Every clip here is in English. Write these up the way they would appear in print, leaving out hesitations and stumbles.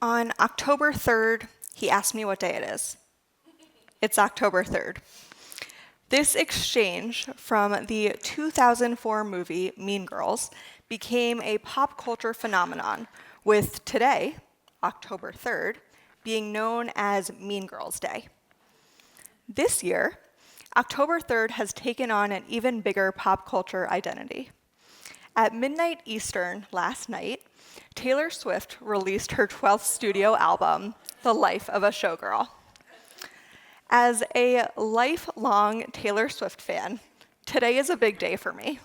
On October 3rd, he asked me what day it is. It's October 3rd. This exchange from the 2004 movie Mean Girls became a pop culture phenomenon, with today, October 3rd, being known as Mean Girls Day. This year, October 3rd has taken on an even bigger pop culture identity. At midnight Eastern last night, Taylor Swift released her 12th studio album, The Life of a Showgirl. As a lifelong Taylor Swift fan, today is a big day for me.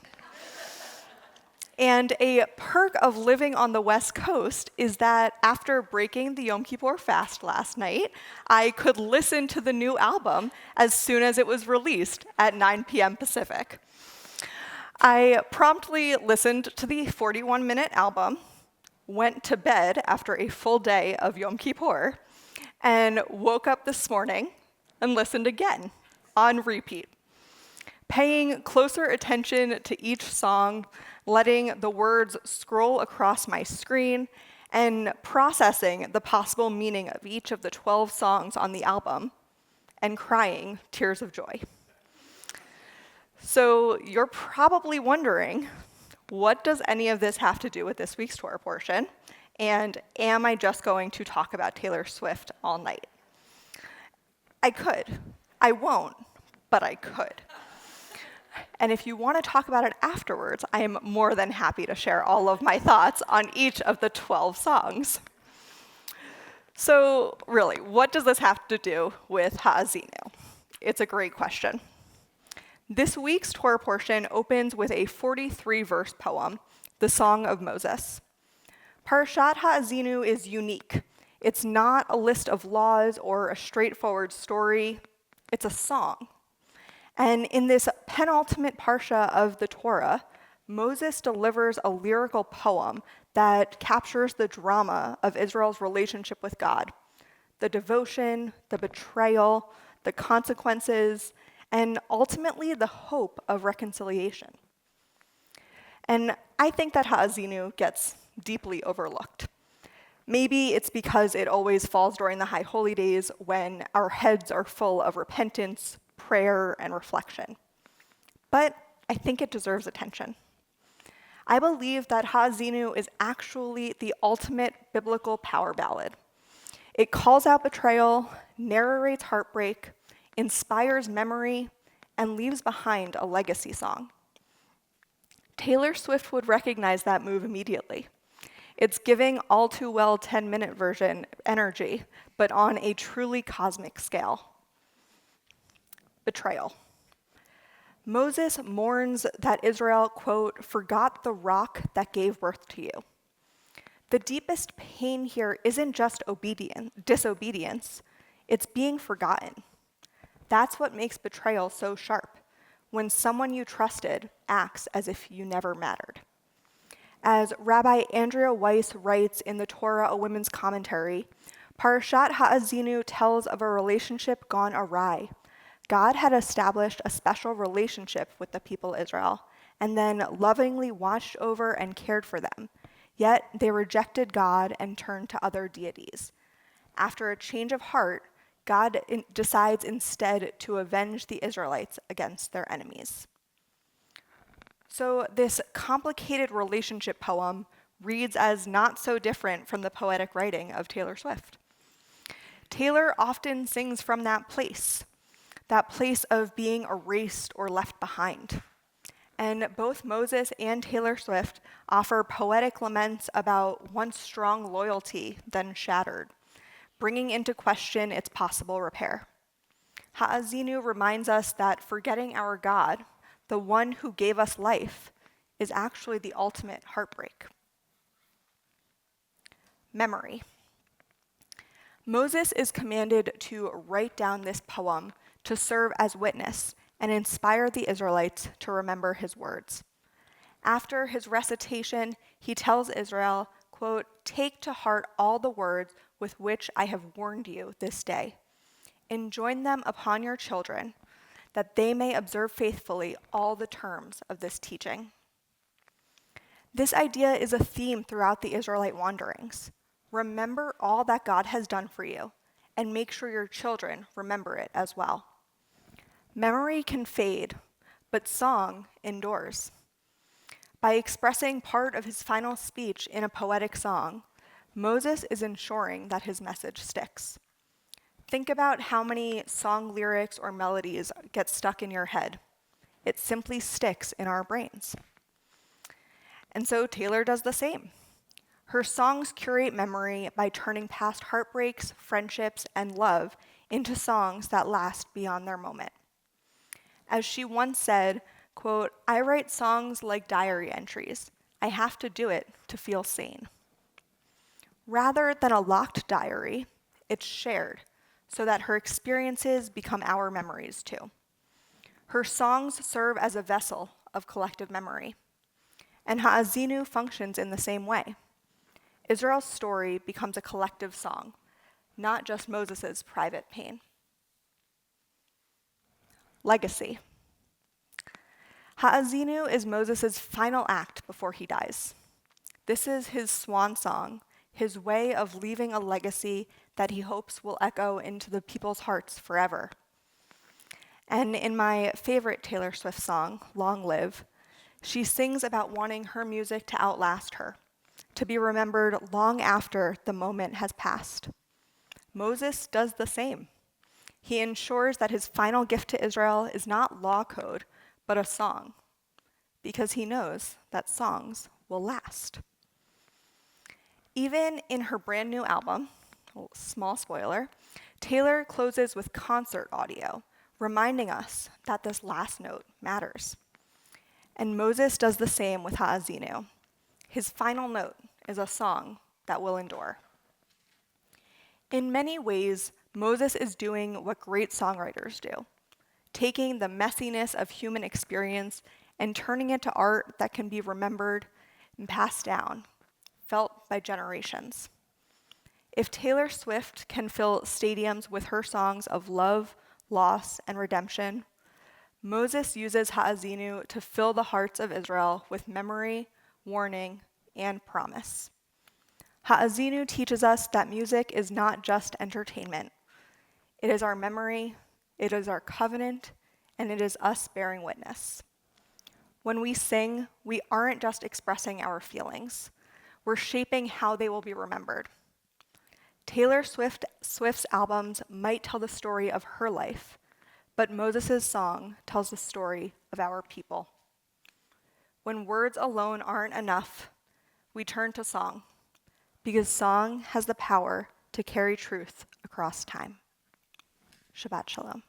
And a perk of living on the West Coast is that after breaking the Yom Kippur fast last night, I could listen to the new album as soon as it was released at 9 p.m. Pacific. I promptly listened to the 41-minute album, went to bed after a full day of Yom Kippur, and woke up this morning and listened again on repeat, paying closer attention to each song, letting the words scroll across my screen, and processing the possible meaning of each of the 12 songs on the album, and crying tears of joy. So you're probably wondering, what does any of this have to do with this week's Torah portion? And am I just going to talk about Taylor Swift all night? I could. I won't, but I could. And if you want to talk about it afterwards, I am more than happy to share all of my thoughts on each of the 12 songs. So really, what does this have to do with Ha'azinu? It's a great question. This week's Torah portion opens with a 43-verse poem, the Song of Moses. Parashat Ha'azinu is unique. It's not a list of laws or a straightforward story. It's a song. And in this penultimate parsha of the Torah, Moses delivers a lyrical poem that captures the drama of Israel's relationship with God, the devotion, the betrayal, the consequences, and ultimately the hope of reconciliation. And I think that Ha'azinu gets deeply overlooked. Maybe it's because it always falls during the High Holy Days when our heads are full of repentance, prayer, and reflection. But I think it deserves attention. I believe that Ha'azinu is actually the ultimate biblical power ballad. It calls out betrayal, narrates heartbreak, inspires memory, and leaves behind a legacy song. Taylor Swift would recognize that move immediately. It's giving all too well 10-minute version energy, but on a truly cosmic scale. Betrayal. Moses mourns that Israel, quote, forgot the rock that gave birth to you. The deepest pain here isn't just disobedience, it's being forgotten. That's what makes betrayal so sharp, when someone you trusted acts as if you never mattered. As Rabbi Andrea Weiss writes in the Torah, a Women's Commentary, Parashat Ha'azinu tells of a relationship gone awry. God had established a special relationship with the people of Israel, and then lovingly watched over and cared for them. Yet they rejected God and turned to other deities. After a change of heart, God decides instead to avenge the Israelites against their enemies. So this complicated relationship poem reads as not so different from the poetic writing of Taylor Swift. Taylor often sings from that place of being erased or left behind. And both Moses and Taylor Swift offer poetic laments about once strong loyalty then shattered, bringing into question its possible repair. Ha'azinu reminds us that forgetting our God, the one who gave us life, is actually the ultimate heartbreak. Memory. Moses is commanded to write down this poem to serve as witness and inspire the Israelites to remember his words. After his recitation, he tells Israel, quote, take to heart all the words with which I have warned you this day. Enjoin them upon your children, that they may observe faithfully all the terms of this teaching. This idea is a theme throughout the Israelite wanderings. remember all that God has done for you, and make sure your children remember it as well. Memory can fade, but song endures. By expressing part of his final speech in a poetic song, Moses is ensuring that his message sticks. Think about how many song lyrics or melodies get stuck in your head. It simply sticks in our brains. And so Taylor does the same. Her songs curate memory by turning past heartbreaks, friendships, and love into songs that last beyond their moment. As she once said, quote, "I write songs like diary entries. I have to do it to feel sane." Rather than a locked diary, it's shared so that her experiences become our memories too. Her songs serve as a vessel of collective memory. And Ha'azinu functions in the same way. Israel's story becomes a collective song, not just Moses' private pain. Legacy. Ha'azinu is Moses' final act before he dies. This is his swan song, his way of leaving a legacy that he hopes will echo into the people's hearts forever. And in my favorite Taylor Swift song, Long Live, she sings about wanting her music to outlast her, to be remembered long after the moment has passed. Moses does the same. He ensures that his final gift to Israel is not law code, but a song, because he knows that songs will last. Even in her brand new album, small spoiler, Taylor closes with concert audio, reminding us that this last note matters. And Moses does the same with Ha'azinu. His final note is a song that will endure. In many ways, Moses is doing what great songwriters do, taking the messiness of human experience and turning it to art that can be remembered and passed down, felt by generations. If Taylor Swift can fill stadiums with her songs of love, loss, and redemption, Moses uses Ha'azinu to fill the hearts of Israel with memory, warning, and promise. Ha'azinu teaches us that music is not just entertainment. It is our memory, it is our covenant, and it is us bearing witness. When we sing, we aren't just expressing our feelings. We're shaping how they will be remembered. Taylor Swift's albums might tell the story of her life, but Moses' song tells the story of our people. When words alone aren't enough, we turn to song, because song has the power to carry truth across time. Shabbat Shalom.